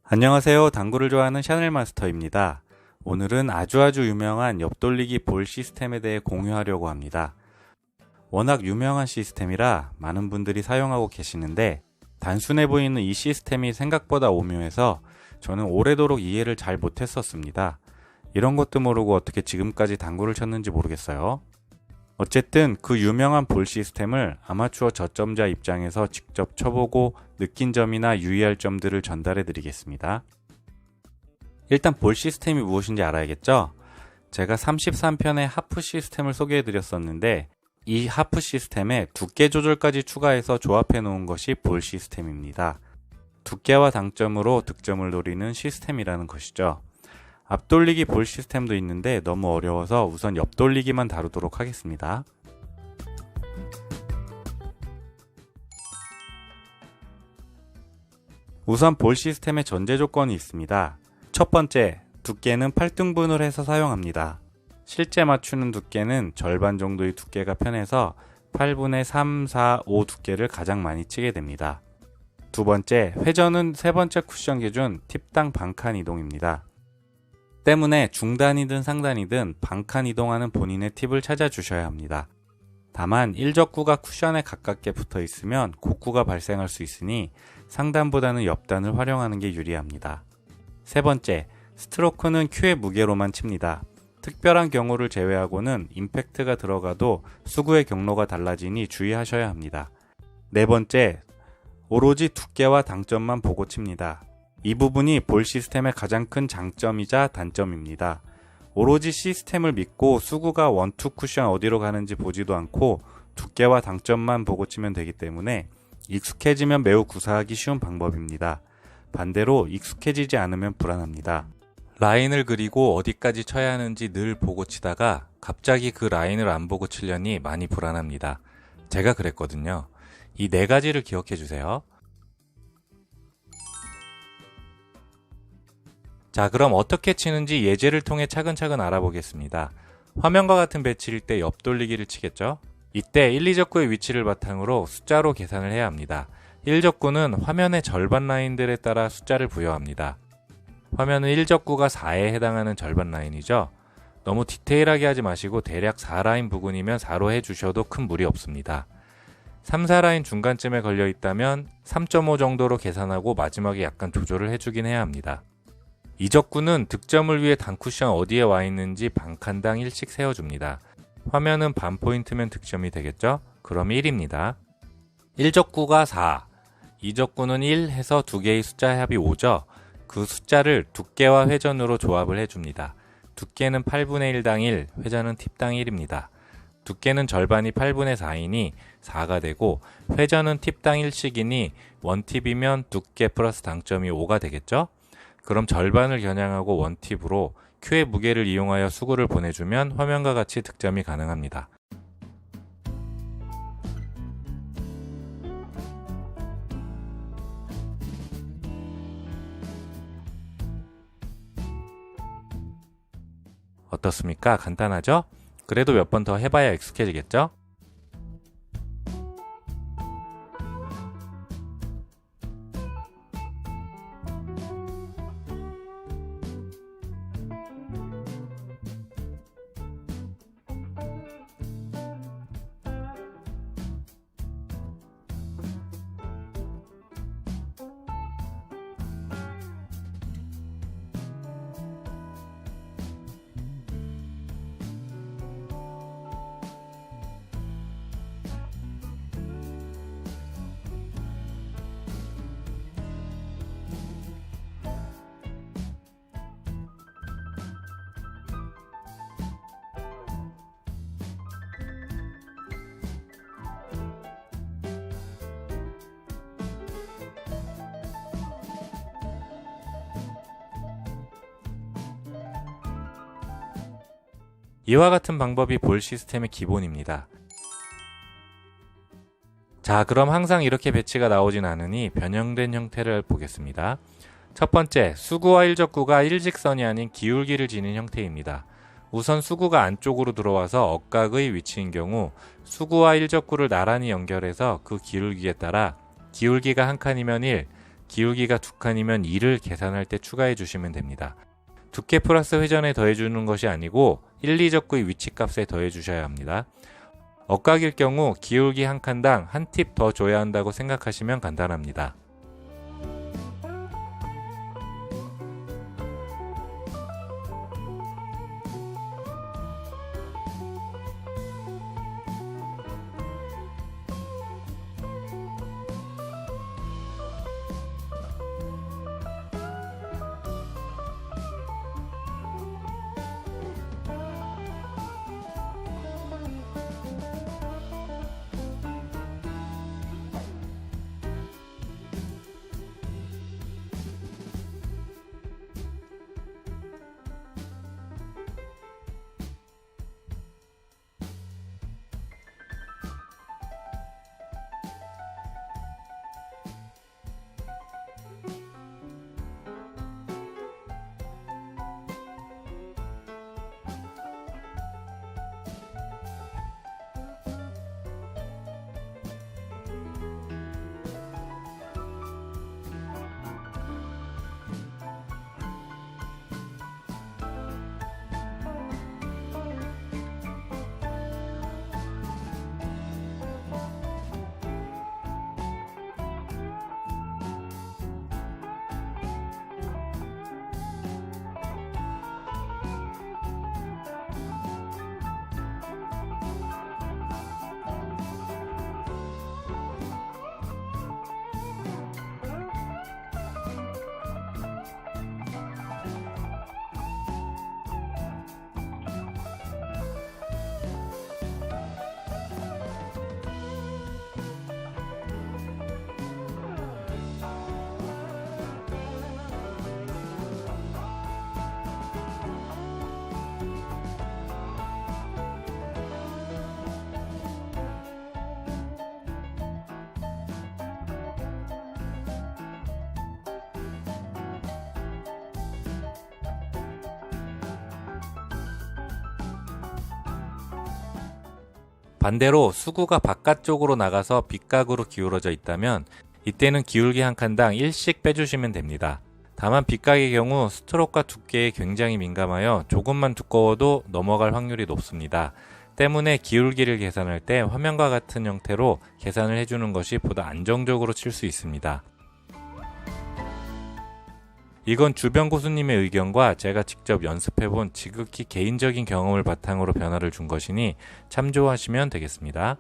안녕하세요. 당구를 좋아하는 샤넬 마스터입니다. 오늘은 아주 유명한 옆돌리기 볼 시스템에 대해 공유하려고 합니다. 워낙 유명한 시스템이라 많은 분들이 사용하고 계시는데 단순해 보이는 이 시스템이 생각보다 오묘해서 저는 오래도록 이해를 잘 못했었습니다. 이런 것도 모르고 어떻게 지금까지 당구를 쳤는지 모르겠어요. 어쨌든 그 유명한 볼 시스템을 아마추어 저점자 입장에서 직접 쳐보고 느낀 점이나 유의할 점들을 전달해 드리겠습니다. 일단 볼 시스템이 무엇인지 알아야겠죠? 제가 33편의 하프 시스템을 소개해 드렸었는데 이 하프 시스템에 두께 조절까지 추가해서 조합해 놓은 것이 볼 시스템입니다. 두께와 당점으로 득점을 노리는 시스템이라는 것이죠. 앞돌리기 볼 시스템도 있는데 너무 어려워서 우선 옆돌리기만 다루도록 하겠습니다. 우선 볼 시스템의 전제 조건이 있습니다. 첫 번째, 두께는 8등분을 해서 사용합니다. 실제 맞추는 두께는 절반 정도의 두께가 편해서 8분의 3, 4, 5 두께를 가장 많이 치게 됩니다. 두 번째, 회전은 세 번째 쿠션 기준 팁당 반칸 이동입니다. 때문에 중단이든 상단이든 반칸 이동하는 본인의 팁을 찾아주셔야 합니다. 다만 1적구가 쿠션에 가깝게 붙어 있으면 곡구가 발생할 수 있으니 상단보다는 옆단을 활용하는 게 유리합니다. 세 번째, 스트로크는 큐의 무게로만 칩니다. 특별한 경우를 제외하고는 임팩트가 들어가도 수구의 경로가 달라지니 주의하셔야 합니다. 네 번째, 오로지 두께와 당점만 보고 칩니다. 이 부분이 볼 시스템의 가장 큰 장점이자 단점입니다. 오로지 시스템을 믿고 수구가 원투 쿠션 어디로 가는지 보지도 않고 두께와 당점만 보고 치면 되기 때문에 익숙해지면 매우 구사하기 쉬운 방법입니다. 반대로 익숙해지지 않으면 불안합니다. 라인을 그리고 어디까지 쳐야 하는지 늘 보고 치다가 갑자기 그 라인을 안 보고 치려니 많이 불안합니다. 제가 그랬거든요. 이 네 가지를 기억해 주세요. 자, 그럼 어떻게 치는지 예제를 통해 차근차근 알아보겠습니다. 화면과 같은 배치일 때 옆돌리기를 치겠죠? 이때 1, 2적구의 위치를 바탕으로 숫자로 계산을 해야 합니다. 1적구는 화면의 절반 라인들에 따라 숫자를 부여합니다. 화면은 1적구가 4에 해당하는 절반 라인이죠. 너무 디테일하게 하지 마시고 대략 4라인 부근이면 4로 해주셔도 큰 무리 없습니다. 3, 4라인 중간쯤에 걸려 있다면 3.5 정도로 계산하고 마지막에 약간 조절을 해주긴 해야 합니다. 2적구는 득점을 위해 단쿠션 어디에 와 있는지 반칸당 1씩 세워줍니다. 화면은 반 포인트면 득점이 되겠죠? 그럼 1입니다. 1적구가 4, 2적구는 1 해서 두 개의 숫자 합이 5죠? 그 숫자를 두께와 회전으로 조합을 해줍니다. 두께는 8분의 1당 1, 회전은 팁당 1입니다. 두께는 절반이 8분의 4이니 4가 되고 회전은 팁당 1씩이니 원팁이면 두께 플러스 당점이 5가 되겠죠? 그럼 절반을 겨냥하고 원팁으로 큐의 무게를 이용하여 수구를 보내주면 화면과 같이 득점이 가능합니다. 어떻습니까? 간단하죠? 그래도 몇 번 더 해봐야 익숙해지겠죠? 이와 같은 방법이 볼 시스템의 기본입니다. 자, 그럼 항상 이렇게 배치가 나오진 않으니 변형된 형태를 보겠습니다. 첫 번째, 수구와 1적구가 일직선이 아닌 기울기를 지닌 형태입니다. 우선 수구가 안쪽으로 들어와서 억각의 위치인 경우 수구와 1적구를 나란히 연결해서 그 기울기에 따라 기울기가 한 칸이면 1, 기울기가 2칸이면 2를 계산할 때 추가해 주시면 됩니다. 두께 플러스 회전에 더해 주는 것이 아니고 1, 2적구의 위치값에 더해 주셔야 합니다. 억각일 경우 기울기 한 칸당 한 팁 더 줘야 한다고 생각하시면 간단합니다. 반대로 수구가 바깥쪽으로 나가서 빗각으로 기울어져 있다면 이때는 기울기 한 칸당 1씩 빼주시면 됩니다. 다만 빗각의 경우 스트로크와 두께에 굉장히 민감하여 조금만 두꺼워도 넘어갈 확률이 높습니다. 때문에 기울기를 계산할 때 화면과 같은 형태로 계산을 해주는 것이 보다 안정적으로 칠 수 있습니다. 이건 주변 고수님의 의견과 제가 직접 연습해본 지극히 개인적인 경험을 바탕으로 변화를 준 것이니 참조하시면 되겠습니다.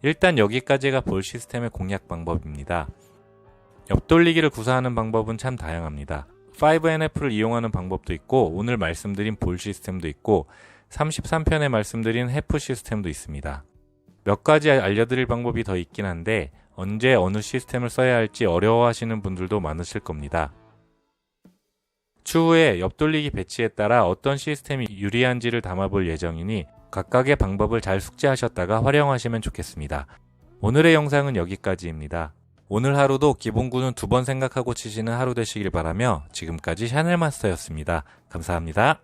일단 여기까지가 볼 시스템의 공략 방법입니다. 옆돌리기를 구사하는 방법은 참 다양합니다. 5NF를 이용하는 방법도 있고 오늘 말씀드린 볼 시스템도 있고 33편에 말씀드린 해프 시스템도 있습니다. 몇 가지 알려드릴 방법이 더 있긴 한데 언제 어느 시스템을 써야 할지 어려워하시는 분들도 많으실 겁니다. 추후에 옆돌리기 배치에 따라 어떤 시스템이 유리한지를 담아볼 예정이니 각각의 방법을 잘 숙지하셨다가 활용하시면 좋겠습니다. 오늘의 영상은 여기까지입니다. 오늘 하루도 기본구는 2번 생각하고 치시는 하루 되시길 바라며 지금까지 샤넬마스터였습니다. 감사합니다.